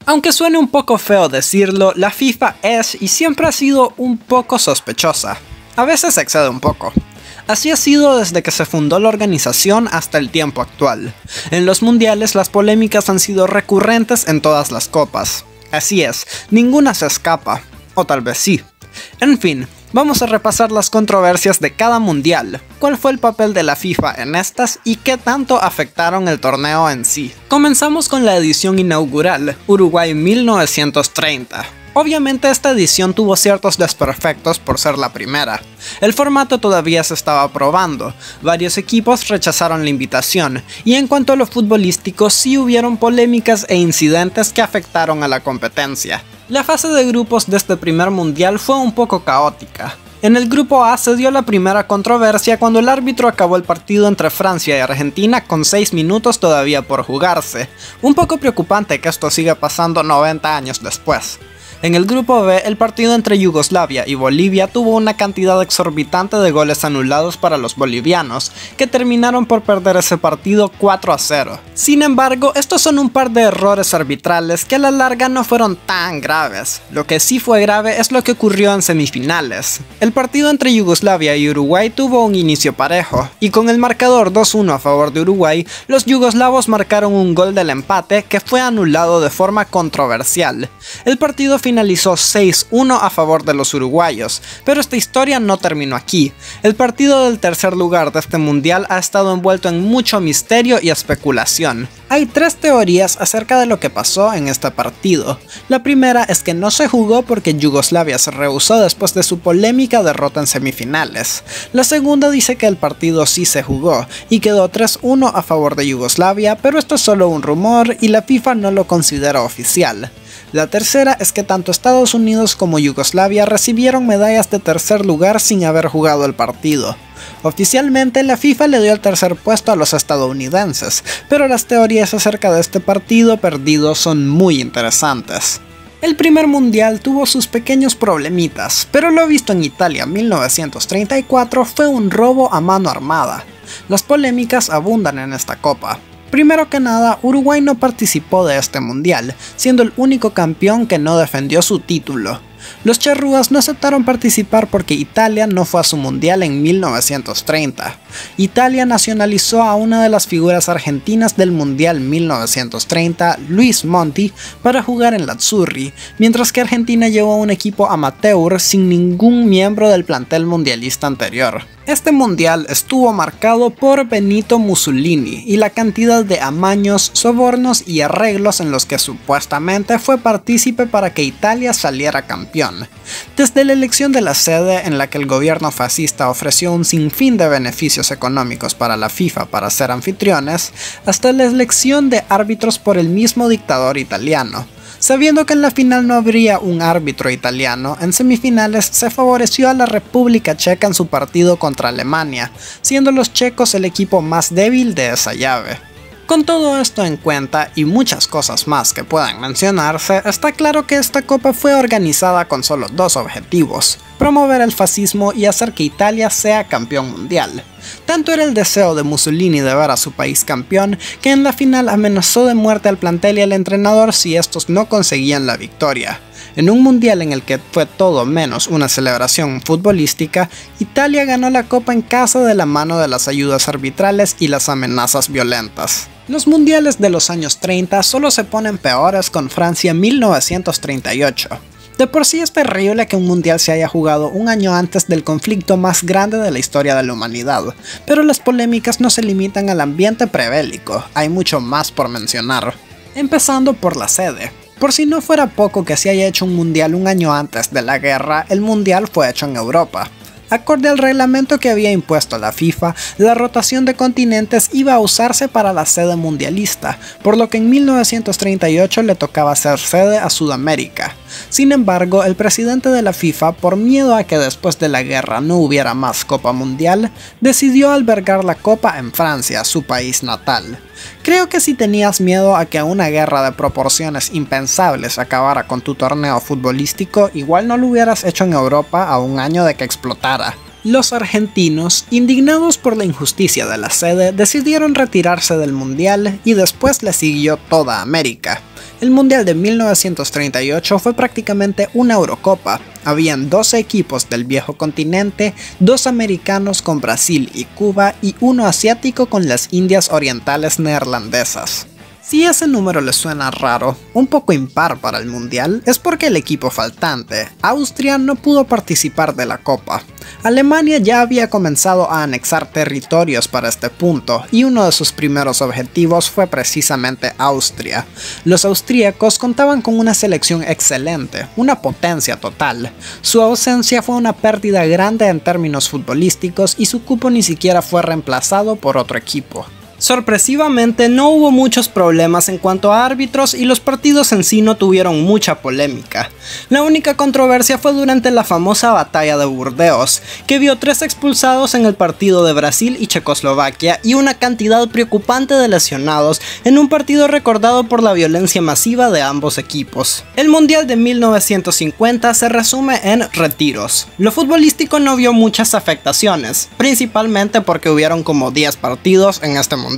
Aunque suene un poco feo decirlo, la FIFA es y siempre ha sido un poco sospechosa. A veces excede un poco. Así ha sido desde que se fundó la organización hasta el tiempo actual. En los mundiales las polémicas han sido recurrentes en todas las copas. Así es, ninguna se escapa. O tal vez sí. En fin, vamos a repasar las controversias de cada mundial, cuál fue el papel de la FIFA en estas y qué tanto afectaron el torneo en sí. Comenzamos con la edición inaugural, Uruguay 1930. Obviamente esta edición tuvo ciertos desperfectos por ser la primera. El formato todavía se estaba probando, varios equipos rechazaron la invitación, y en cuanto a lo futbolístico sí hubieron polémicas e incidentes que afectaron a la competencia. La fase de grupos de este primer mundial fue un poco caótica. En el grupo A se dio la primera controversia cuando el árbitro acabó el partido entre Francia y Argentina con 6 minutos todavía por jugarse. Un poco preocupante que esto siga pasando 90 años después. En el grupo B, el partido entre Yugoslavia y Bolivia tuvo una cantidad exorbitante de goles anulados para los bolivianos, que terminaron por perder ese partido 4-0. Sin embargo, estos son un par de errores arbitrales que a la larga no fueron tan graves. Lo que sí fue grave es lo que ocurrió en semifinales. El partido entre Yugoslavia y Uruguay tuvo un inicio parejo, y con el marcador 2-1 a favor de Uruguay, los yugoslavos marcaron un gol del empate que fue anulado de forma controversial. El partido finalizó 6-1 a favor de los uruguayos, pero esta historia no terminó aquí. El partido del tercer lugar de este mundial ha estado envuelto en mucho misterio y especulación. Hay 3 teorías acerca de lo que pasó en este partido. La primera es que no se jugó porque Yugoslavia se rehusó después de su polémica derrota en semifinales. La segunda dice que el partido sí se jugó y quedó 3-1 a favor de Yugoslavia, pero esto es solo un rumor y la FIFA no lo considera oficial. La tercera es que tanto Estados Unidos como Yugoslavia recibieron medallas de tercer lugar sin haber jugado el partido. Oficialmente la FIFA le dio el tercer puesto a los estadounidenses, pero las teorías acerca de este partido perdido son muy interesantes. El primer mundial tuvo sus pequeños problemitas, pero lo visto en Italia 1934 fue un robo a mano armada. Las polémicas abundan en esta copa. Primero que nada, Uruguay no participó de este mundial, siendo el único campeón que no defendió su título. Los charrúas no aceptaron participar porque Italia no fue a su mundial en 1930. Italia nacionalizó a una de las figuras argentinas del mundial 1930, Luis Monti, para jugar en la Azzurri, mientras que Argentina llevó un equipo amateur sin ningún miembro del plantel mundialista anterior. Este mundial estuvo marcado por Benito Mussolini y la cantidad de amaños, sobornos y arreglos en los que supuestamente fue partícipe para que Italia saliera campeón. Desde la elección de la sede en la que el gobierno fascista ofreció un sinfín de beneficios económicos para la FIFA para ser anfitriones, hasta la elección de árbitros por el mismo dictador italiano. Sabiendo que en la final no habría un árbitro italiano, en semifinales se favoreció a la República Checa en su partido contra Alemania, siendo los checos el equipo más débil de esa llave. Con todo esto en cuenta y muchas cosas más que puedan mencionarse, está claro que esta copa fue organizada con solo 2 objetivos: promover el fascismo y hacer que Italia sea campeón mundial. Tanto era el deseo de Mussolini de ver a su país campeón, que en la final amenazó de muerte al plantel y al entrenador si estos no conseguían la victoria. En un mundial en el que fue todo menos una celebración futbolística, Italia ganó la copa en casa de la mano de las ayudas arbitrales y las amenazas violentas. Los mundiales de los años 30 solo se ponen peores con Francia 1938. De por sí es terrible que un mundial se haya jugado un año antes del conflicto más grande de la historia de la humanidad, pero las polémicas no se limitan al ambiente prebélico, hay mucho más por mencionar. Empezando por la sede. Por si no fuera poco que se haya hecho un mundial un año antes de la guerra, el mundial fue hecho en Europa. Acorde al reglamento que había impuesto la FIFA, la rotación de continentes iba a usarse para la sede mundialista, por lo que en 1938 le tocaba ser sede a Sudamérica. Sin embargo, el presidente de la FIFA, por miedo a que después de la guerra no hubiera más Copa Mundial, decidió albergar la Copa en Francia, su país natal. Creo que si tenías miedo a que una guerra de proporciones impensables acabara con tu torneo futbolístico, igual no lo hubieras hecho en Europa a un año de que explotara. Los argentinos, indignados por la injusticia de la sede, decidieron retirarse del mundial y después le siguió toda América. El Mundial de 1938 fue prácticamente una Eurocopa. Habían 12 equipos del viejo continente, 2 americanos con Brasil y Cuba y 1 asiático con las Indias Orientales Neerlandesas. Si ese número les suena raro, un poco impar para el Mundial, es porque el equipo faltante, Austria, no pudo participar de la Copa. Alemania ya había comenzado a anexar territorios para este punto, y uno de sus primeros objetivos fue precisamente Austria. Los austríacos contaban con una selección excelente, una potencia total. Su ausencia fue una pérdida grande en términos futbolísticos y su cupo ni siquiera fue reemplazado por otro equipo. Sorpresivamente no hubo muchos problemas en cuanto a árbitros y los partidos en sí no tuvieron mucha polémica. La única controversia fue durante la famosa batalla de Burdeos, que vio 3 expulsados en el partido de Brasil y Checoslovaquia y una cantidad preocupante de lesionados en un partido recordado por la violencia masiva de ambos equipos. El Mundial de 1950 se resume en retiros. Lo futbolístico no vio muchas afectaciones, principalmente porque hubieron como 10 partidos en este mundial.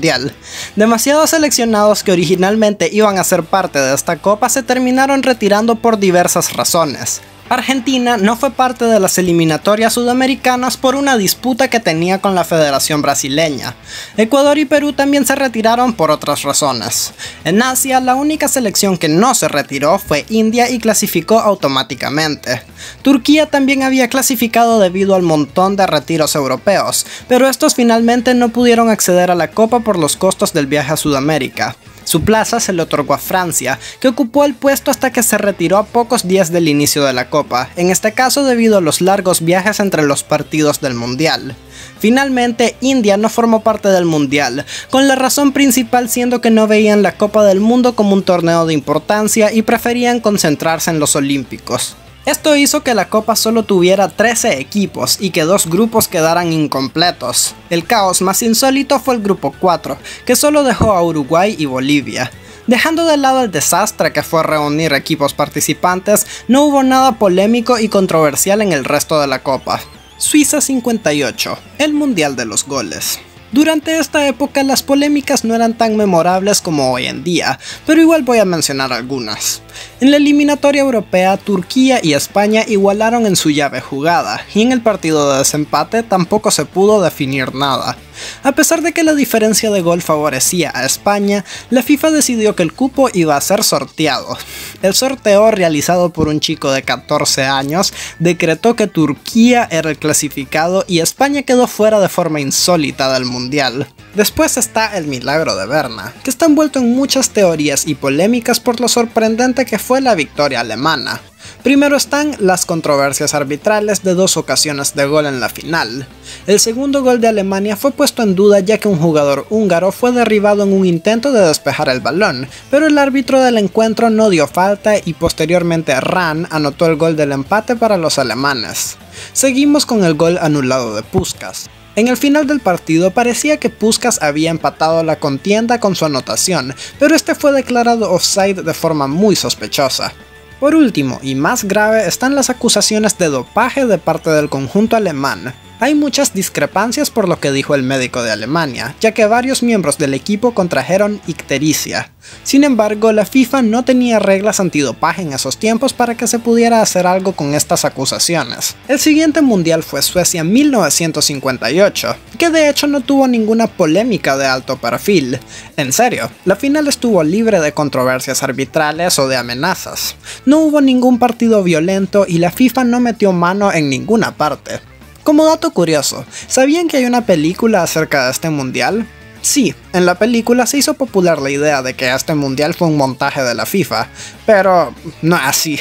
Demasiados seleccionados que originalmente iban a ser parte de esta copa se terminaron retirando por diversas razones. Argentina no fue parte de las eliminatorias sudamericanas por una disputa que tenía con la Federación Brasileña. Ecuador y Perú también se retiraron por otras razones. En Asia, la única selección que no se retiró fue India y clasificó automáticamente. Turquía también había clasificado debido al montón de retiros europeos, pero estos finalmente no pudieron acceder a la Copa por los costos del viaje a Sudamérica. Su plaza se le otorgó a Francia, que ocupó el puesto hasta que se retiró a pocos días del inicio de la Copa, en este caso debido a los largos viajes entre los partidos del Mundial. Finalmente, India no formó parte del Mundial, con la razón principal siendo que no veían la Copa del Mundo como un torneo de importancia y preferían concentrarse en los Olímpicos. Esto hizo que la Copa solo tuviera 13 equipos y que 2 grupos quedaran incompletos. El caos más insólito fue el grupo 4, que solo dejó a Uruguay y Bolivia. Dejando de lado el desastre que fue reunir equipos participantes, no hubo nada polémico y controversial en el resto de la Copa. Suiza 58, el Mundial de los Goles. Durante esta época las polémicas no eran tan memorables como hoy en día, pero igual voy a mencionar algunas. En la eliminatoria europea, Turquía y España igualaron en su llave jugada, y en el partido de desempate tampoco se pudo definir nada. A pesar de que la diferencia de gol favorecía a España, la FIFA decidió que el cupo iba a ser sorteado. El sorteo, realizado por un chico de 14 años, decretó que Turquía era el clasificado y España quedó fuera de forma insólita del mundial. Después está el milagro de Berna, que está envuelto en muchas teorías y polémicas por lo sorprendente que fue la victoria alemana. Primero están las controversias arbitrales de 2 ocasiones de gol en la final. El segundo gol de Alemania fue puesto en duda ya que un jugador húngaro fue derribado en un intento de despejar el balón, pero el árbitro del encuentro no dio falta y posteriormente Rahn anotó el gol del empate para los alemanes. Seguimos con el gol anulado de Puskás. En el final del partido parecía que Puskás había empatado la contienda con su anotación, pero este fue declarado offside de forma muy sospechosa. Por último, y más grave, están las acusaciones de dopaje de parte del conjunto alemán. Hay muchas discrepancias por lo que dijo el médico de Alemania, ya que varios miembros del equipo contrajeron ictericia. Sin embargo, la FIFA no tenía reglas antidopaje en esos tiempos para que se pudiera hacer algo con estas acusaciones. El siguiente mundial fue Suecia 1958, que de hecho no tuvo ninguna polémica de alto perfil. En serio, la final estuvo libre de controversias arbitrales o de amenazas. No hubo ningún partido violento y la FIFA no metió mano en ninguna parte. Como dato curioso, ¿sabían que hay una película acerca de este mundial? Sí, en la película se hizo popular la idea de que este mundial fue un montaje de la FIFA, pero no así.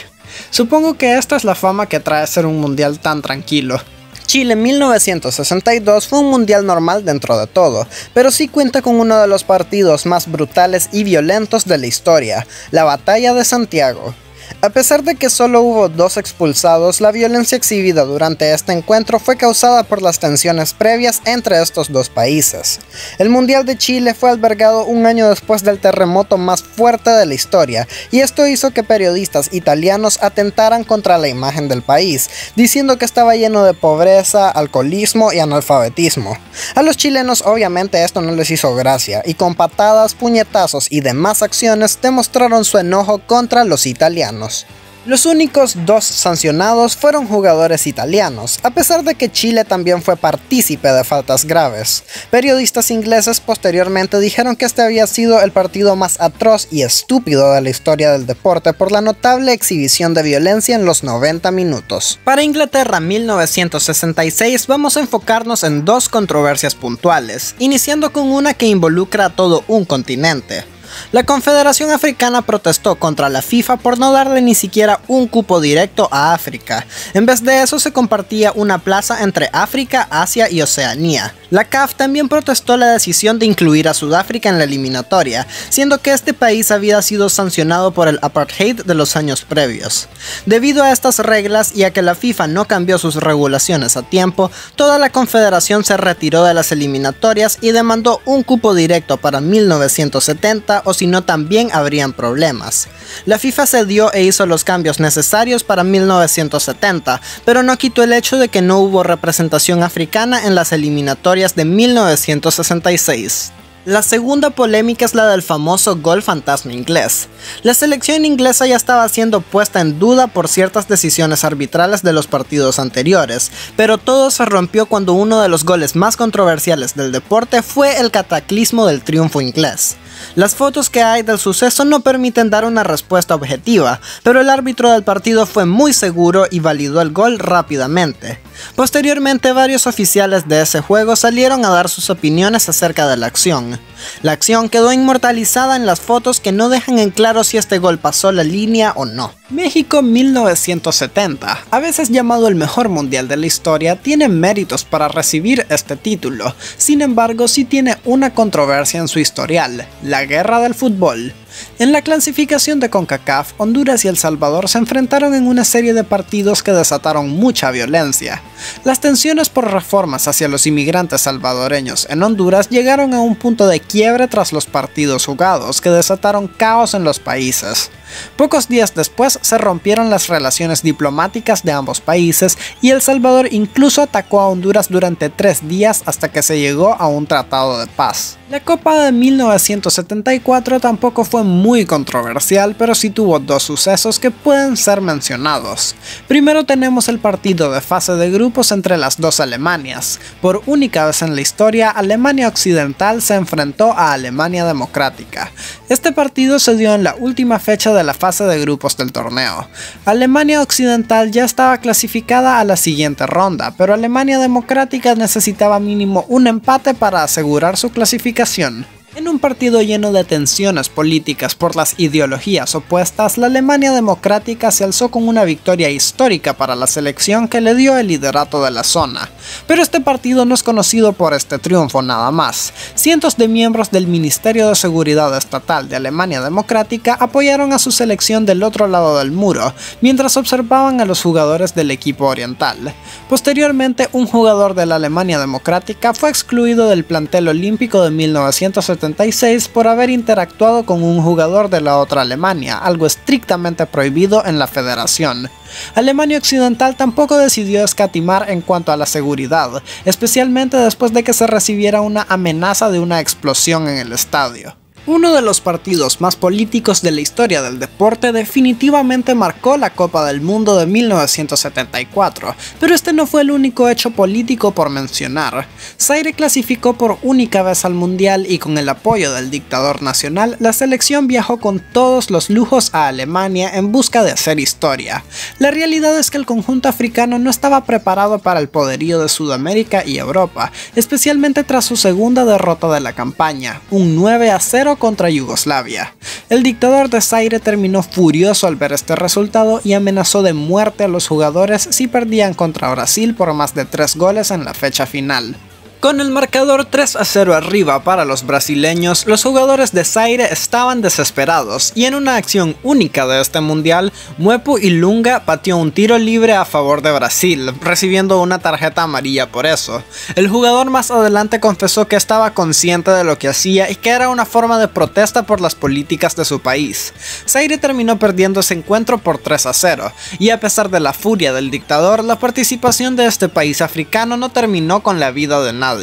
Supongo que esta es la fama que trae ser un mundial tan tranquilo. Chile 1962 fue un mundial normal dentro de todo, pero sí cuenta con uno de los partidos más brutales y violentos de la historia, la Batalla de Santiago. A pesar de que solo hubo 2 expulsados, la violencia exhibida durante este encuentro fue causada por las tensiones previas entre estos dos países. El Mundial de Chile fue albergado un año después del terremoto más fuerte de la historia, y esto hizo que periodistas italianos atentaran contra la imagen del país, diciendo que estaba lleno de pobreza, alcoholismo y analfabetismo. A los chilenos obviamente esto no les hizo gracia, y con patadas, puñetazos y demás acciones demostraron su enojo contra los italianos. Los únicos 2 sancionados fueron jugadores italianos, a pesar de que Chile también fue partícipe de faltas graves. Periodistas ingleses posteriormente dijeron que este había sido el partido más atroz y estúpido de la historia del deporte por la notable exhibición de violencia en los 90 minutos. Para Inglaterra 1966 vamos a enfocarnos en 2 controversias puntuales, iniciando con una que involucra a todo un continente. La Confederación Africana protestó contra la FIFA por no darle ni siquiera un cupo directo a África. En vez de eso se compartía una plaza entre África, Asia y Oceanía. La CAF también protestó la decisión de incluir a Sudáfrica en la eliminatoria, siendo que este país había sido sancionado por el apartheid de los años previos. Debido a estas reglas y a que la FIFA no cambió sus regulaciones a tiempo, toda la confederación se retiró de las eliminatorias y demandó un cupo directo para 1970, o si no también habrían problemas. La FIFA cedió e hizo los cambios necesarios para 1970, pero no quitó el hecho de que no hubo representación africana en las eliminatorias de 1966. La segunda polémica es la del famoso gol fantasma inglés. La selección inglesa ya estaba siendo puesta en duda por ciertas decisiones arbitrales de los partidos anteriores, pero todo se rompió cuando uno de los goles más controversiales del deporte fue el cataclismo del triunfo inglés. Las fotos que hay del suceso no permiten dar una respuesta objetiva, pero el árbitro del partido fue muy seguro y validó el gol rápidamente. Posteriormente, varios oficiales de ese juego salieron a dar sus opiniones acerca de la acción. La acción quedó inmortalizada en las fotos que no dejan en claro si este gol pasó la línea o no. México 1970, a veces llamado el mejor mundial de la historia, tiene méritos para recibir este título. Sin embargo, sí tiene una controversia en su historial: la guerra del fútbol. En la clasificación de CONCACAF, Honduras y El Salvador se enfrentaron en una serie de partidos que desataron mucha violencia. Las tensiones por reformas hacia los inmigrantes salvadoreños en Honduras llegaron a un punto de quiebre tras los partidos jugados, que desataron caos en los países. Pocos días después se rompieron las relaciones diplomáticas de ambos países y El Salvador incluso atacó a Honduras durante 3 días hasta que se llegó a un tratado de paz. La Copa de 1974 tampoco fue muy controversial, pero sí tuvo 2 sucesos que pueden ser mencionados. Primero tenemos el partido de fase de grupos entre las 2 Alemanias. Por única vez en la historia, Alemania Occidental se enfrentó a Alemania Democrática. Este partido se dio en la última fecha de la fase de grupos del torneo. Alemania Occidental ya estaba clasificada a la siguiente ronda, pero Alemania Democrática necesitaba mínimo un empate para asegurar su clasificación. En un partido lleno de tensiones políticas por las ideologías opuestas, la Alemania Democrática se alzó con una victoria histórica para la selección que le dio el liderato de la zona. Pero este partido no es conocido por este triunfo nada más. Cientos de miembros del Ministerio de Seguridad Estatal de Alemania Democrática apoyaron a su selección del otro lado del muro, mientras observaban a los jugadores del equipo oriental. Posteriormente, un jugador de la Alemania Democrática fue excluido del plantel olímpico de 1976 por haber interactuado con un jugador de la otra Alemania, algo estrictamente prohibido en la federación. Alemania Occidental tampoco decidió escatimar en cuanto a la seguridad, especialmente después de que se recibiera una amenaza de una explosión en el estadio. Uno de los partidos más políticos de la historia del deporte definitivamente marcó la Copa del Mundo de 1974, pero este no fue el único hecho político por mencionar. Zaire clasificó por única vez al Mundial y con el apoyo del dictador nacional, la selección viajó con todos los lujos a Alemania en busca de hacer historia. La realidad es que el conjunto africano no estaba preparado para el poderío de Sudamérica y Europa, especialmente tras su segunda derrota de la campaña, un 9-0 contra Yugoslavia. El dictador de Zaire terminó furioso al ver este resultado y amenazó de muerte a los jugadores si perdían contra Brasil por más de 3 goles en la fecha final. Con el marcador 3-0 arriba para los brasileños, los jugadores de Zaire estaban desesperados y en una acción única de este mundial, Mwepu Ilunga pateó un tiro libre a favor de Brasil, recibiendo una tarjeta amarilla por eso. El jugador más adelante confesó que estaba consciente de lo que hacía y que era una forma de protesta por las políticas de su país. Zaire terminó perdiendo ese encuentro por 3-0, y a pesar de la furia del dictador, la participación de este país africano no terminó con la vida de nadie.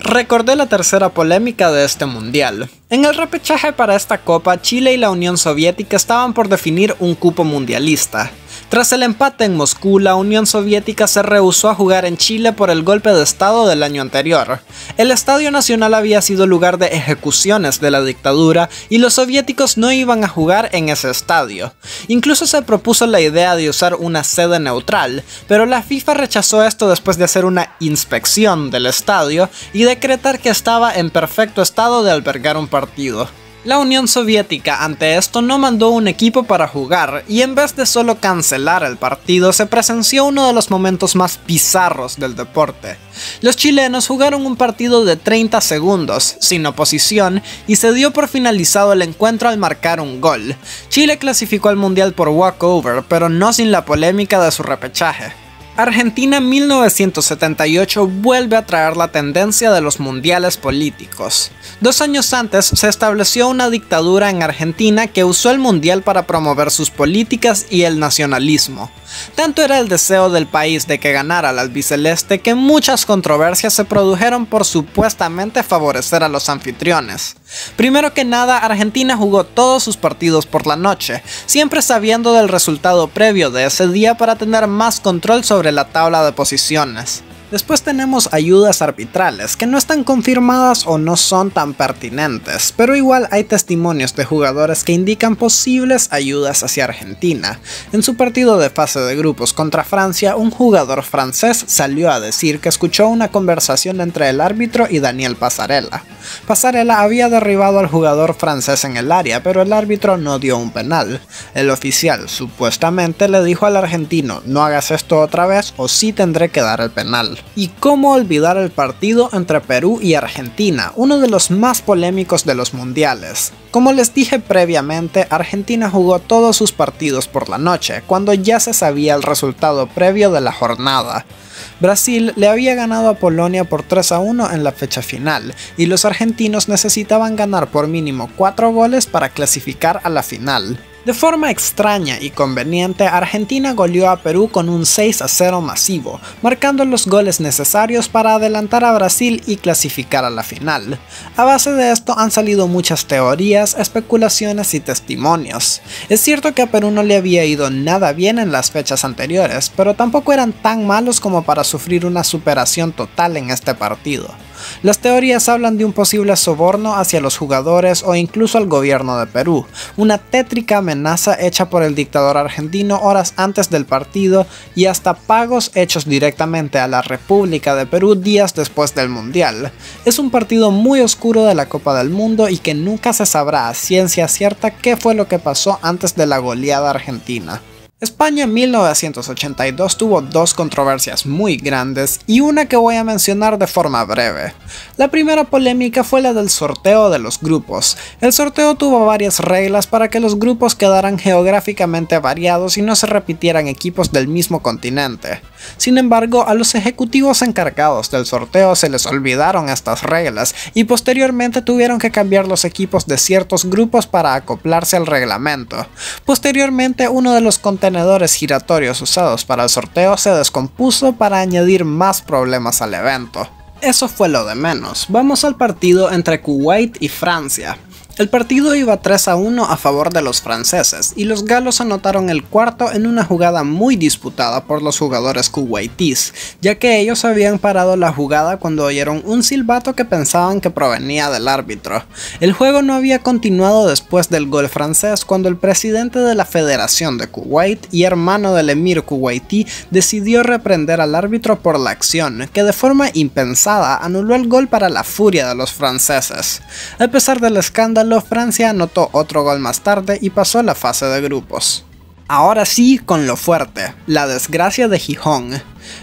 Recordé la tercera polémica de este mundial. En el repechaje para esta copa, Chile y la Unión Soviética estaban por definir un cupo mundialista. Tras el empate en Moscú, la Unión Soviética se rehusó a jugar en Chile por el golpe de estado del año anterior. El Estadio Nacional había sido lugar de ejecuciones de la dictadura y los soviéticos no iban a jugar en ese estadio. Incluso se propuso la idea de usar una sede neutral, pero la FIFA rechazó esto después de hacer una inspección del estadio y decretar que estaba en perfecto estado de albergar un partido. La Unión Soviética ante esto no mandó un equipo para jugar y en vez de solo cancelar el partido se presenció uno de los momentos más bizarros del deporte. Los chilenos jugaron un partido de 30 segundos, sin oposición, y se dio por finalizado el encuentro al marcar un gol. Chile clasificó al mundial por walkover, pero no sin la polémica de su repechaje. Argentina 1978 vuelve a traer la tendencia de los mundiales políticos. 2 años antes se estableció una dictadura en Argentina que usó el mundial para promover sus políticas y el nacionalismo. Tanto era el deseo del país de que ganara la albiceleste que muchas controversias se produjeron por supuestamente favorecer a los anfitriones. Primero que nada, Argentina jugó todos sus partidos por la noche, siempre sabiendo del resultado previo de ese día para tener más control sobre la tabla de posiciones. Después tenemos ayudas arbitrales, que no están confirmadas o no son tan pertinentes, pero igual hay testimonios de jugadores que indican posibles ayudas hacia Argentina. En su partido de fase de grupos contra Francia, un jugador francés salió a decir que escuchó una conversación entre el árbitro y Daniel Passarella. Passarella había derribado al jugador francés en el área, pero el árbitro no dio un penal. El oficial supuestamente le dijo al argentino: no hagas esto otra vez o sí tendré que dar el penal. Y cómo olvidar el partido entre Perú y Argentina, uno de los más polémicos de los mundiales. Como les dije previamente, Argentina jugó todos sus partidos por la noche, cuando ya se sabía el resultado previo de la jornada. Brasil le había ganado a Polonia por 3-1 en la fecha final, y los argentinos necesitaban ganar por mínimo 4 goles para clasificar a la final. De forma extraña y conveniente, Argentina goleó a Perú con un 6-0 masivo, marcando los goles necesarios para adelantar a Brasil y clasificar a la final. A base de esto han salido muchas teorías, especulaciones y testimonios. Es cierto que a Perú no le había ido nada bien en las fechas anteriores, pero tampoco eran tan malos como para sufrir una superación total en este partido. Las teorías hablan de un posible soborno hacia los jugadores o incluso al gobierno de Perú, una tétrica amenaza hecha por el dictador argentino horas antes del partido y hasta pagos hechos directamente a la República de Perú días después del Mundial. Es un partido muy oscuro de la Copa del Mundo y que nunca se sabrá a ciencia cierta qué fue lo que pasó antes de la goleada argentina. España en 1982 tuvo 2 controversias muy grandes y una que voy a mencionar de forma breve. La primera polémica fue la del sorteo de los grupos. El sorteo tuvo varias reglas para que los grupos quedaran geográficamente variados y no se repitieran equipos del mismo continente. Sin embargo, a los ejecutivos encargados del sorteo se les olvidaron estas reglas y posteriormente tuvieron que cambiar los equipos de ciertos grupos para acoplarse al reglamento. Posteriormente, uno de los contenedores giratorios usados para el sorteo se descompuso para añadir más problemas al evento. Eso fue lo de menos. Vamos al partido entre Kuwait y Francia. El partido iba 3-1 a favor de los franceses, y los galos anotaron el cuarto en una jugada muy disputada por los jugadores kuwaitíes, ya que ellos habían parado la jugada cuando oyeron un silbato que pensaban que provenía del árbitro. El juego no había continuado después del gol francés cuando el presidente de la Federación de Kuwait y hermano del emir kuwaití decidió reprender al árbitro por la acción, que de forma impensada anuló el gol para la furia de los franceses. A pesar del escándalo, Francia anotó otro gol más tarde y pasó a la fase de grupos. Ahora sí, con lo fuerte, la desgracia de Gijón.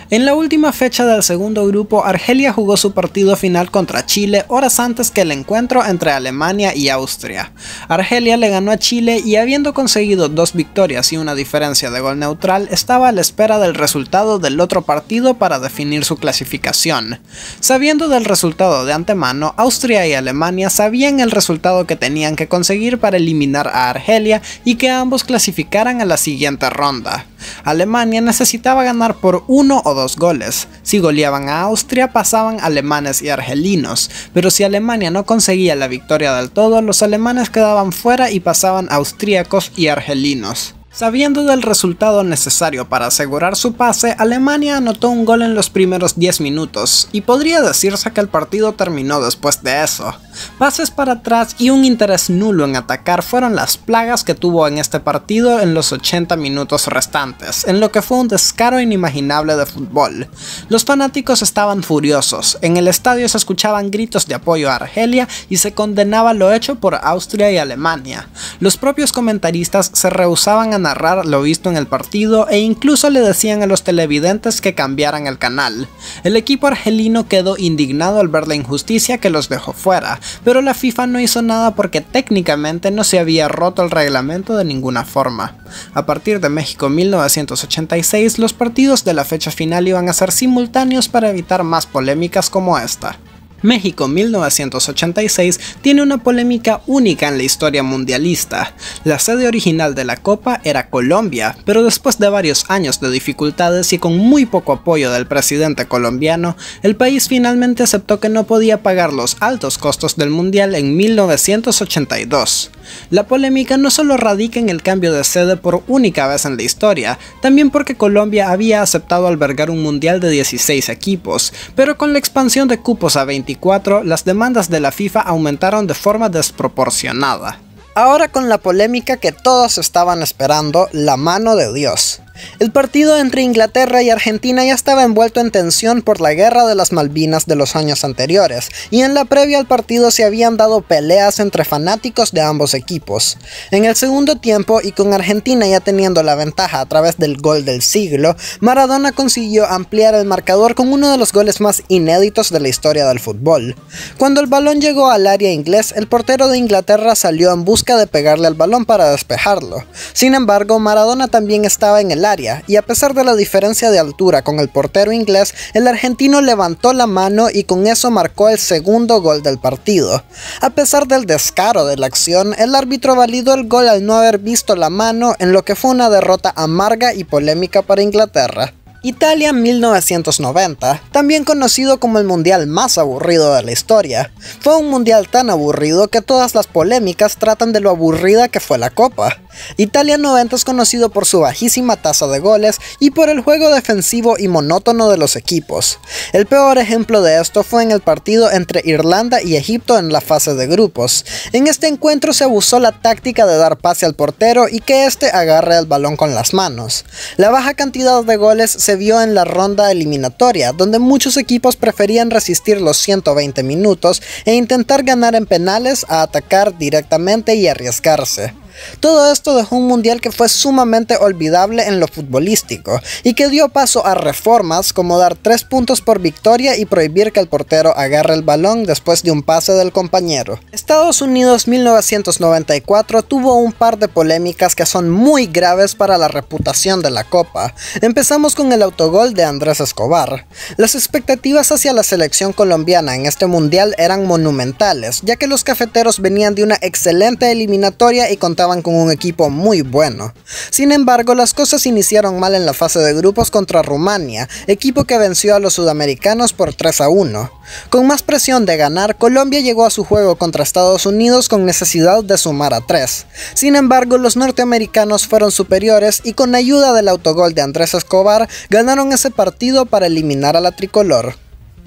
En la última fecha del segundo grupo, Argelia jugó su partido final contra Chile horas antes que el encuentro entre Alemania y Austria. Argelia le ganó a Chile y, habiendo conseguido 2 victorias y una diferencia de gol neutral, estaba a la espera del resultado del otro partido para definir su clasificación. Sabiendo del resultado de antemano, Austria y Alemania sabían el resultado que tenían que conseguir para eliminar a Argelia y que ambos clasificaran a la siguiente ronda. Alemania necesitaba ganar por 1 o 2 goles. Si goleaban a Austria, pasaban alemanes y argelinos, pero si Alemania no conseguía la victoria del todo, los alemanes quedaban fuera y pasaban austríacos y argelinos. Sabiendo del resultado necesario para asegurar su pase, Alemania anotó un gol en los primeros 10 minutos, y podría decirse que el partido terminó después de eso. Pases para atrás y un interés nulo en atacar fueron las plagas que tuvo en este partido en los 80 minutos restantes, en lo que fue un descaro inimaginable de fútbol. Los fanáticos estaban furiosos, en el estadio se escuchaban gritos de apoyo a Argelia y se condenaba lo hecho por Austria y Alemania. Los propios comentaristas se rehusaban a narrar lo visto en el partido e incluso le decían a los televidentes que cambiaran el canal. El equipo argelino quedó indignado al ver la injusticia que los dejó fuera, pero la FIFA no hizo nada porque técnicamente no se había roto el reglamento de ninguna forma. A partir de México 1986, los partidos de la fecha final iban a ser simultáneos para evitar más polémicas como esta. México 1986 tiene una polémica única en la historia mundialista. La sede original de la Copa era Colombia, pero después de varios años de dificultades y con muy poco apoyo del presidente colombiano, el país finalmente aceptó que no podía pagar los altos costos del mundial en 1982. La polémica no solo radica en el cambio de sede por única vez en la historia, también porque Colombia había aceptado albergar un mundial de 16 equipos, pero con la expansión de cupos a 24, las demandas de la FIFA aumentaron de forma desproporcionada. Ahora con la polémica que todos estaban esperando, la mano de Dios. El partido entre Inglaterra y Argentina ya estaba envuelto en tensión por la guerra de las Malvinas de los años anteriores, y en la previa al partido se habían dado peleas entre fanáticos de ambos equipos. En el segundo tiempo, y con Argentina ya teniendo la ventaja a través del gol del siglo, Maradona consiguió ampliar el marcador con uno de los goles más inéditos de la historia del fútbol. Cuando el balón llegó al área inglés, el portero de Inglaterra salió en busca de pegarle al balón para despejarlo. Sin embargo, Maradona también estaba en el área, y a pesar de la diferencia de altura con el portero inglés, el argentino levantó la mano y con eso marcó el segundo gol del partido. A pesar del descaro de la acción, el árbitro validó el gol al no haber visto la mano, en lo que fue una derrota amarga y polémica para Inglaterra. Italia 1990, también conocido como el mundial más aburrido de la historia. Fue un mundial tan aburrido que todas las polémicas tratan de lo aburrida que fue la copa. Italia 90 es conocido por su bajísima tasa de goles y por el juego defensivo y monótono de los equipos. El peor ejemplo de esto fue en el partido entre Irlanda y Egipto en la fase de grupos. En este encuentro se abusó la táctica de dar pase al portero y que éste agarre el balón con las manos. La baja cantidad de goles se vio en la ronda eliminatoria, donde muchos equipos preferían resistir los 120 minutos e intentar ganar en penales a atacar directamente y arriesgarse. Todo esto dejó un mundial que fue sumamente olvidable en lo futbolístico y que dio paso a reformas como dar 3 puntos por victoria y prohibir que el portero agarre el balón después de un pase del compañero. Estados Unidos 1994 tuvo un par de polémicas que son muy graves para la reputación de la Copa. Empezamos con el autogol de Andrés Escobar. Las expectativas hacia la selección colombiana en este mundial eran monumentales, ya que los cafeteros venían de una excelente eliminatoria y contaban con un equipo muy bueno. Sin embargo, las cosas iniciaron mal en la fase de grupos contra Rumania, equipo que venció a los sudamericanos por 3-1. Con más presión de ganar, Colombia llegó a su juego contra Estados Unidos con necesidad de sumar a 3. Sin embargo, los norteamericanos fueron superiores y con ayuda del autogol de Andrés Escobar, ganaron ese partido para eliminar a la tricolor.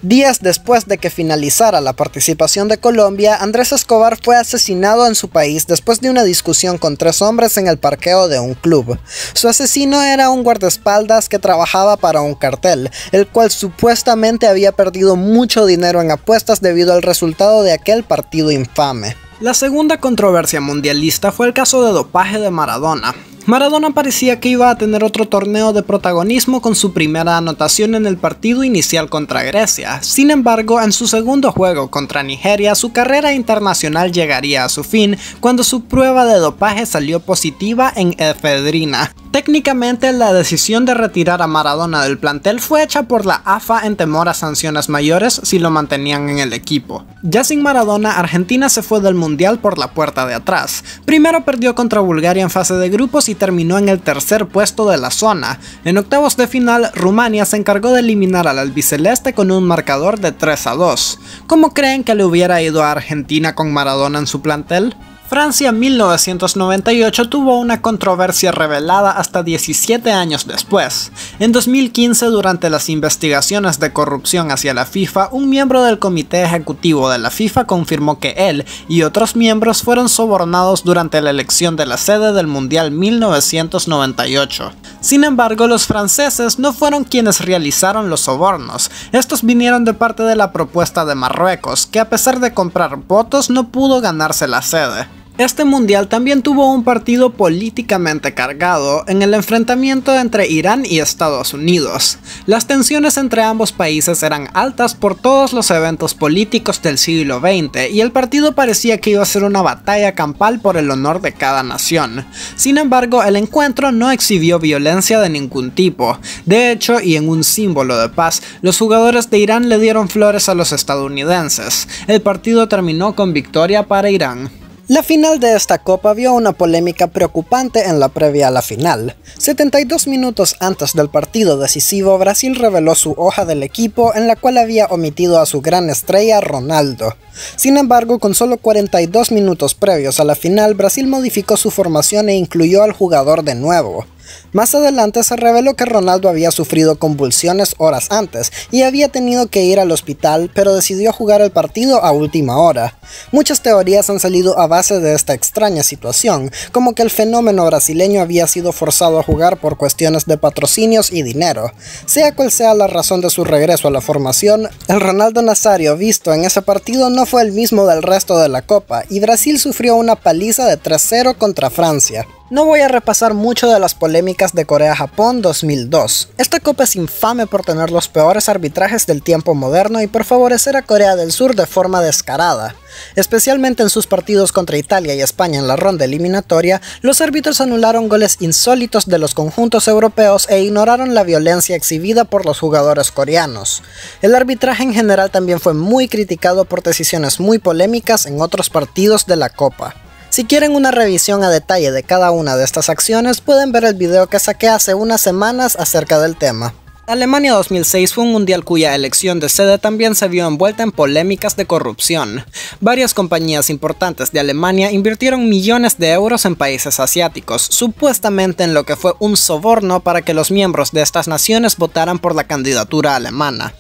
Días después de que finalizara la participación de Colombia, Andrés Escobar fue asesinado en su país después de una discusión con 3 hombres en el parqueo de un club. Su asesino era un guardaespaldas que trabajaba para un cartel, el cual supuestamente había perdido mucho dinero en apuestas debido al resultado de aquel partido infame. La segunda controversia mundialista fue el caso de dopaje de Maradona. Maradona parecía que iba a tener otro torneo de protagonismo con su primera anotación en el partido inicial contra Grecia. Sin embargo, en su segundo juego contra Nigeria, su carrera internacional llegaría a su fin cuando su prueba de dopaje salió positiva en efedrina. Técnicamente, la decisión de retirar a Maradona del plantel fue hecha por la AFA en temor a sanciones mayores si lo mantenían en el equipo. Ya sin Maradona, Argentina se fue del Mundial por la puerta de atrás. Primero perdió contra Bulgaria en fase de grupos y terminó en el tercer puesto de la zona. En octavos de final, Rumania se encargó de eliminar al albiceleste con un marcador de 3-2. ¿Cómo creen que le hubiera ido a Argentina con Maradona en su plantel? Francia 1998 tuvo una controversia revelada hasta 17 años después. En 2015, durante las investigaciones de corrupción hacia la FIFA, un miembro del comité ejecutivo de la FIFA confirmó que él y otros miembros fueron sobornados durante la elección de la sede del Mundial 1998. Sin embargo, los franceses no fueron quienes realizaron los sobornos. Estos vinieron de parte de la propuesta de Marruecos, que a pesar de comprar votos no pudo ganarse la sede. Este mundial también tuvo un partido políticamente cargado en el enfrentamiento entre Irán y Estados Unidos. Las tensiones entre ambos países eran altas por todos los eventos políticos del siglo XX y el partido parecía que iba a ser una batalla campal por el honor de cada nación. Sin embargo, el encuentro no exhibió violencia de ningún tipo. De hecho, y en un símbolo de paz, los jugadores de Irán le dieron flores a los estadounidenses. El partido terminó con victoria para Irán. La final de esta copa vio una polémica preocupante en la previa a la final. 72 minutos antes del partido decisivo, Brasil reveló su hoja del equipo en la cual había omitido a su gran estrella Ronaldo. Sin embargo, con solo 42 minutos previos a la final, Brasil modificó su formación e incluyó al jugador de nuevo. Más adelante se reveló que Ronaldo había sufrido convulsiones horas antes y había tenido que ir al hospital, pero decidió jugar el partido a última hora. Muchas teorías han salido a base de esta extraña situación, como que el fenómeno brasileño había sido forzado a jugar por cuestiones de patrocinios y dinero. Sea cual sea la razón de su regreso a la formación, el Ronaldo Nazario visto en ese partido no fue el mismo del resto de la Copa, y Brasil sufrió una paliza de 3-0 contra Francia. No voy a repasar mucho de las polémicas de Corea-Japón 2002. Esta copa es infame por tener los peores arbitrajes del tiempo moderno y por favorecer a Corea del Sur de forma descarada. Especialmente en sus partidos contra Italia y España en la ronda eliminatoria, los árbitros anularon goles insólitos de los conjuntos europeos e ignoraron la violencia exhibida por los jugadores coreanos. El arbitraje en general también fue muy criticado por decisiones muy polémicas en otros partidos de la copa. Si quieren una revisión a detalle de cada una de estas acciones, pueden ver el video que saqué hace unas semanas acerca del tema. Alemania 2006 fue un mundial cuya elección de sede también se vio envuelta en polémicas de corrupción. Varias compañías importantes de Alemania invirtieron millones de euros en países asiáticos, supuestamente en lo que fue un soborno para que los miembros de estas naciones votaran por la candidatura alemana.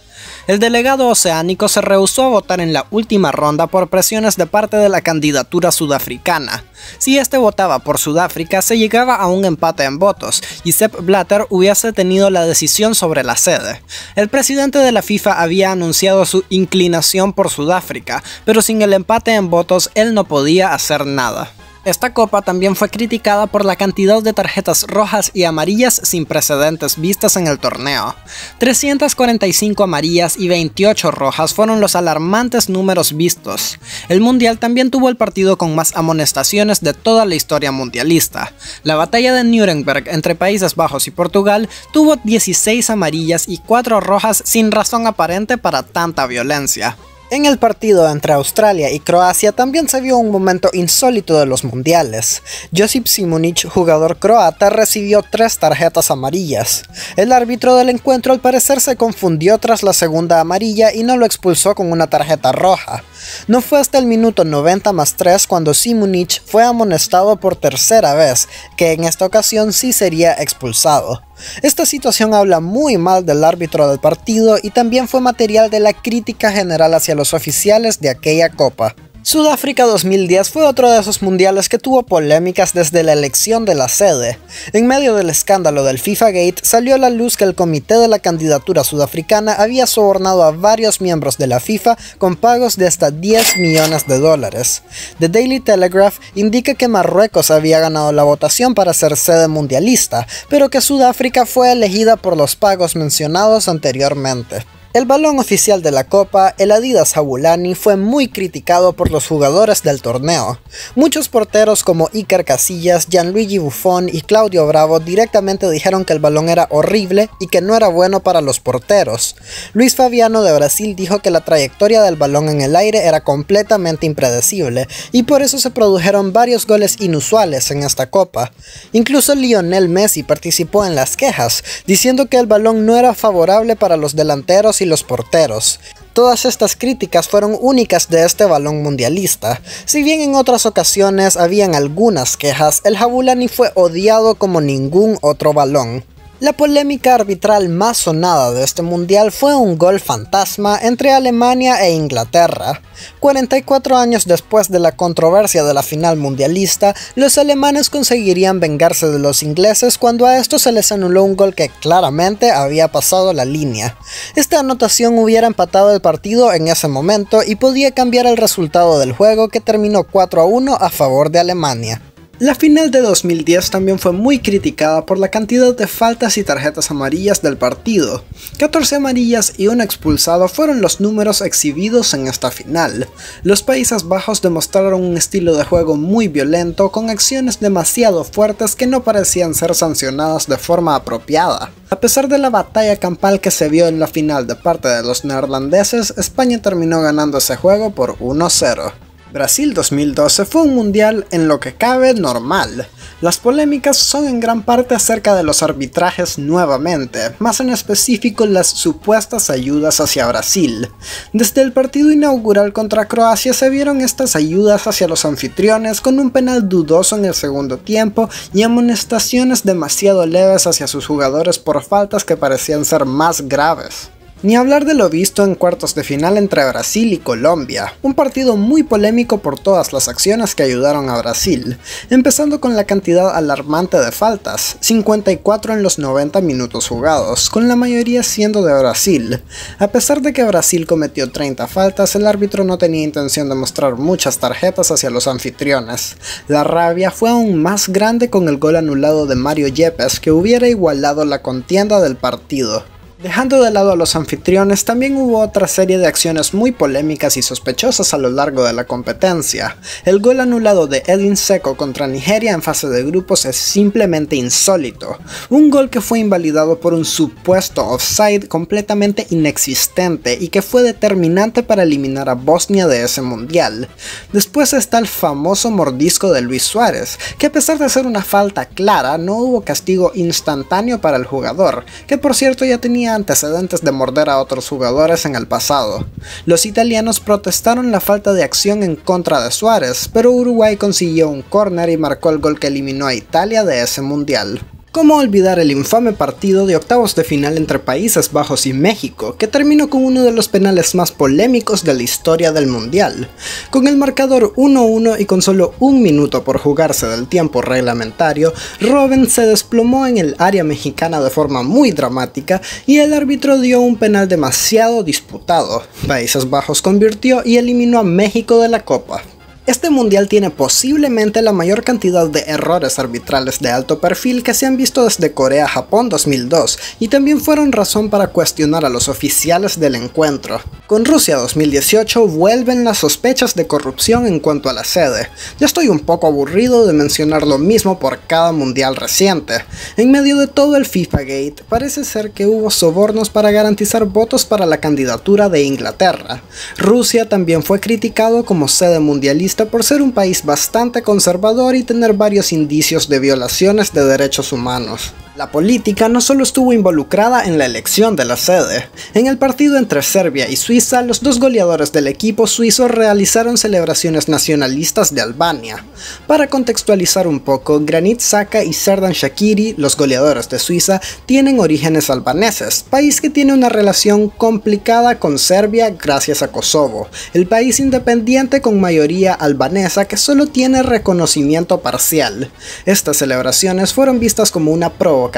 El delegado oceánico se rehusó a votar en la última ronda por presiones de parte de la candidatura sudafricana. Si este votaba por Sudáfrica, se llegaba a un empate en votos, y Sepp Blatter hubiese tenido la decisión sobre la sede. El presidente de la FIFA había anunciado su inclinación por Sudáfrica, pero sin el empate en votos él no podía hacer nada. Esta copa también fue criticada por la cantidad de tarjetas rojas y amarillas sin precedentes vistas en el torneo. 345 amarillas y 28 rojas fueron los alarmantes números vistos. El mundial también tuvo el partido con más amonestaciones de toda la historia mundialista. La batalla de Nuremberg entre Países Bajos y Portugal tuvo 16 amarillas y 4 rojas sin razón aparente para tanta violencia. En el partido entre Australia y Croacia también se vio un momento insólito de los mundiales. Josip Šimunić, jugador croata, recibió 3 tarjetas amarillas. El árbitro del encuentro al parecer se confundió tras la segunda amarilla y no lo expulsó con una tarjeta roja. No fue hasta el minuto 90+3 cuando Šimunić fue amonestado por tercera vez, que en esta ocasión sí sería expulsado. Esta situación habla muy mal del árbitro del partido y también fue material de la crítica general hacia los oficiales de aquella copa. Sudáfrica 2010 fue otro de esos mundiales que tuvo polémicas desde la elección de la sede. En medio del escándalo del FIFA Gate, salió a la luz que el comité de la candidatura sudafricana había sobornado a varios miembros de la FIFA con pagos de hasta $10 millones. The Daily Telegraph indica que Marruecos había ganado la votación para ser sede mundialista, pero que Sudáfrica fue elegida por los pagos mencionados anteriormente. El balón oficial de la Copa, el Adidas Jabulani, fue muy criticado por los jugadores del torneo. Muchos porteros como Iker Casillas, Gianluigi Buffon y Claudio Bravo directamente dijeron que el balón era horrible y que no era bueno para los porteros. Luis Fabiano de Brasil dijo que la trayectoria del balón en el aire era completamente impredecible y por eso se produjeron varios goles inusuales en esta Copa. Incluso Lionel Messi participó en las quejas, diciendo que el balón no era favorable para los delanteros y los porteros. Todas estas críticas fueron únicas de este balón mundialista. Si bien en otras ocasiones habían algunas quejas, el Jabulani fue odiado como ningún otro balón. La polémica arbitral más sonada de este mundial fue un gol fantasma entre Alemania e Inglaterra. 44 años después de la controversia de la final mundialista, los alemanes conseguirían vengarse de los ingleses cuando a estos se les anuló un gol que claramente había pasado la línea. Esta anotación hubiera empatado el partido en ese momento y podía cambiar el resultado del juego, que terminó 4-1 a favor de Alemania. La final de 2010 también fue muy criticada por la cantidad de faltas y tarjetas amarillas del partido. 14 amarillas y un expulsado fueron los números exhibidos en esta final. Los Países Bajos demostraron un estilo de juego muy violento, con acciones demasiado fuertes que no parecían ser sancionadas de forma apropiada. A pesar de la batalla campal que se vio en la final de parte de los neerlandeses, España terminó ganando ese juego por 1-0. Brasil 2012 fue un mundial en lo que cabe normal. Las polémicas son en gran parte acerca de los arbitrajes nuevamente, más en específico las supuestas ayudas hacia Brasil. Desde el partido inaugural contra Croacia se vieron estas ayudas hacia los anfitriones, con un penal dudoso en el segundo tiempo y amonestaciones demasiado leves hacia sus jugadores por faltas que parecían ser más graves. Ni hablar de lo visto en cuartos de final entre Brasil y Colombia, un partido muy polémico por todas las acciones que ayudaron a Brasil, empezando con la cantidad alarmante de faltas, 54 en los 90 minutos jugados, con la mayoría siendo de Brasil. A pesar de que Brasil cometió 30 faltas, el árbitro no tenía intención de mostrar muchas tarjetas hacia los anfitriones. La rabia fue aún más grande con el gol anulado de Mario Yepes, que hubiera igualado la contienda del partido. Dejando de lado a los anfitriones, también hubo otra serie de acciones muy polémicas y sospechosas a lo largo de la competencia. El gol anulado de Edin Dzeko contra Nigeria en fase de grupos es simplemente insólito. Un gol que fue invalidado por un supuesto offside completamente inexistente y que fue determinante para eliminar a Bosnia de ese mundial. Después está el famoso mordisco de Luis Suárez, que a pesar de ser una falta clara, no hubo castigo instantáneo para el jugador, que por cierto ya tenía antecedentes de morder a otros jugadores en el pasado. Los italianos protestaron la falta de acción en contra de Suárez, pero Uruguay consiguió un córner y marcó el gol que eliminó a Italia de ese mundial. ¿Cómo olvidar el infame partido de octavos de final entre Países Bajos y México, que terminó con uno de los penales más polémicos de la historia del mundial? Con el marcador 1-1 y con solo un minuto por jugarse del tiempo reglamentario, Robben se desplomó en el área mexicana de forma muy dramática y el árbitro dio un penal demasiado disputado. Países Bajos convirtió y eliminó a México de la Copa. Este mundial tiene posiblemente la mayor cantidad de errores arbitrales de alto perfil que se han visto desde Corea-Japón 2002, y también fueron razón para cuestionar a los oficiales del encuentro. Con Rusia 2018 vuelven las sospechas de corrupción en cuanto a la sede. Ya estoy un poco aburrido de mencionar lo mismo por cada mundial reciente. En medio de todo el FIFA Gate, parece ser que hubo sobornos para garantizar votos para la candidatura de Inglaterra. Rusia también fue criticado como sede mundialista por ser un país bastante conservador y tener varios indicios de violaciones de derechos humanos. La política no solo estuvo involucrada en la elección de la sede. En el partido entre Serbia y Suiza, los dos goleadores del equipo suizo realizaron celebraciones nacionalistas de Albania. Para contextualizar un poco, Granit Xhaka y Xherdan Shaqiri, los goleadores de Suiza, tienen orígenes albaneses, país que tiene una relación complicada con Serbia gracias a Kosovo, el país independiente con mayoría albanesa que solo tiene reconocimiento parcial. Estas celebraciones fueron vistas como una provocación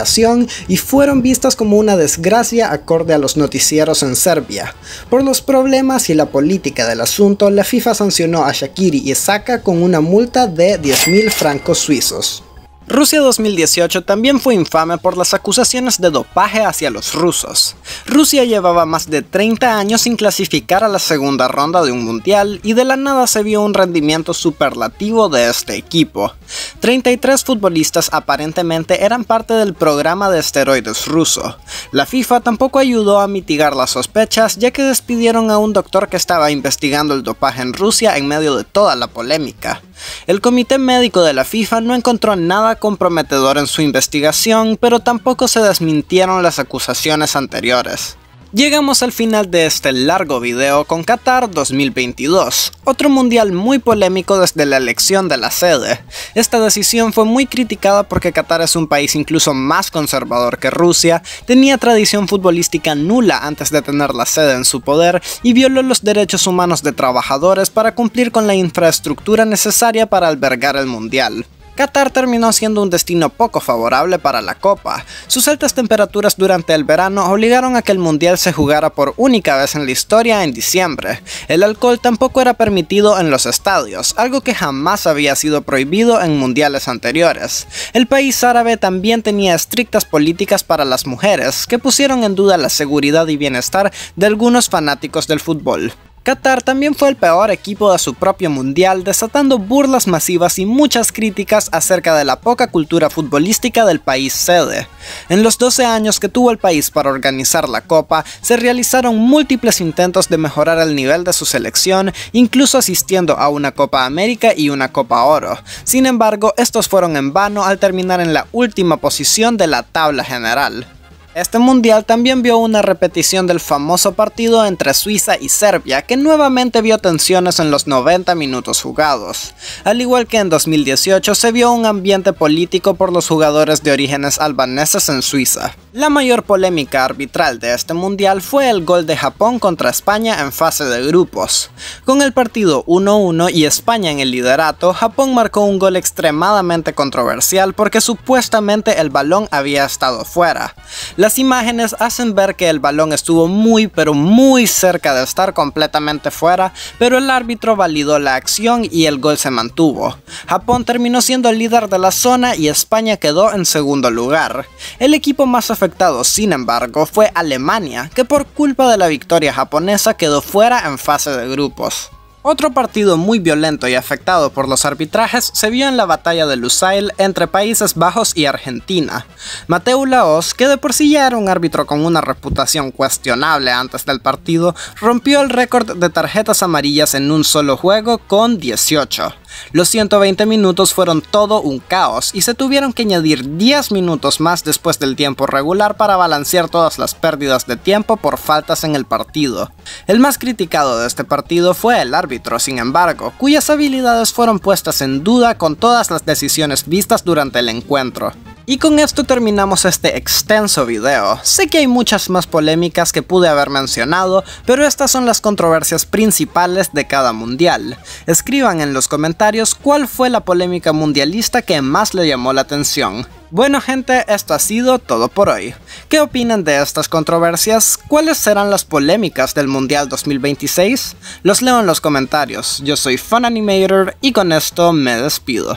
y fueron vistas como una desgracia acorde a los noticieros en Serbia. Por los problemas y la política del asunto, la FIFA sancionó a Shaqiri y Xhaka con una multa de 10.000 francos suizos. Rusia 2018 también fue infame por las acusaciones de dopaje hacia los rusos. Rusia llevaba más de 30 años sin clasificar a la segunda ronda de un mundial y de la nada se vio un rendimiento superlativo de este equipo. 33 futbolistas aparentemente eran parte del programa de esteroides ruso. La FIFA tampoco ayudó a mitigar las sospechas, ya que despidieron a un doctor que estaba investigando el dopaje en Rusia en medio de toda la polémica. El comité médico de la FIFA no encontró nada comprometedor en su investigación, pero tampoco se desmintieron las acusaciones anteriores. Llegamos al final de este largo video con Qatar 2022, otro mundial muy polémico desde la elección de la sede. Esta decisión fue muy criticada porque Qatar es un país incluso más conservador que Rusia, tenía tradición futbolística nula antes de tener la sede en su poder y violó los derechos humanos de trabajadores para cumplir con la infraestructura necesaria para albergar el mundial. Qatar terminó siendo un destino poco favorable para la Copa. Sus altas temperaturas durante el verano obligaron a que el mundial se jugara por única vez en la historia en diciembre. El alcohol tampoco era permitido en los estadios, algo que jamás había sido prohibido en mundiales anteriores. El país árabe también tenía estrictas políticas para las mujeres, que pusieron en duda la seguridad y bienestar de algunos fanáticos del fútbol. Qatar también fue el peor equipo de su propio mundial, desatando burlas masivas y muchas críticas acerca de la poca cultura futbolística del país sede. En los 12 años que tuvo el país para organizar la Copa, se realizaron múltiples intentos de mejorar el nivel de su selección, incluso asistiendo a una Copa América y una Copa Oro. Sin embargo, estos fueron en vano al terminar en la última posición de la tabla general. Este mundial también vio una repetición del famoso partido entre Suiza y Serbia, que nuevamente vio tensiones en los 90 minutos jugados. Al igual que en 2018, se vio un ambiente político por los jugadores de orígenes albaneses en Suiza. La mayor polémica arbitral de este mundial fue el gol de Japón contra España en fase de grupos. Con el partido 1-1 y España en el liderato, Japón marcó un gol extremadamente controversial porque supuestamente el balón había estado fuera. Las imágenes hacen ver que el balón estuvo muy cerca de estar completamente fuera, pero el árbitro validó la acción y el gol se mantuvo. Japón terminó siendo el líder de la zona y España quedó en segundo lugar. El equipo más afectado, sin embargo, fue Alemania, que por culpa de la victoria japonesa quedó fuera en fase de grupos. Otro partido muy violento y afectado por los arbitrajes se vio en la batalla de Lusail entre Países Bajos y Argentina. Mateu Laoz, que de por sí ya era un árbitro con una reputación cuestionable antes del partido, rompió el récord de tarjetas amarillas en un solo juego con 18. Los 120 minutos fueron todo un caos y se tuvieron que añadir 10 minutos más después del tiempo regular para balancear todas las pérdidas de tiempo por faltas en el partido. El más criticado de este partido fue el árbitro, sin embargo, cuyas habilidades fueron puestas en duda con todas las decisiones vistas durante el encuentro. Y con esto terminamos este extenso video. Sé que hay muchas más polémicas que pude haber mencionado, pero estas son las controversias principales de cada mundial. Escriban en los comentarios cuál fue la polémica mundialista que más le llamó la atención. Bueno gente, esto ha sido todo por hoy. ¿Qué opinan de estas controversias? ¿Cuáles serán las polémicas del Mundial 2026? Los leo en los comentarios. Yo soy FunAnimator y con esto me despido.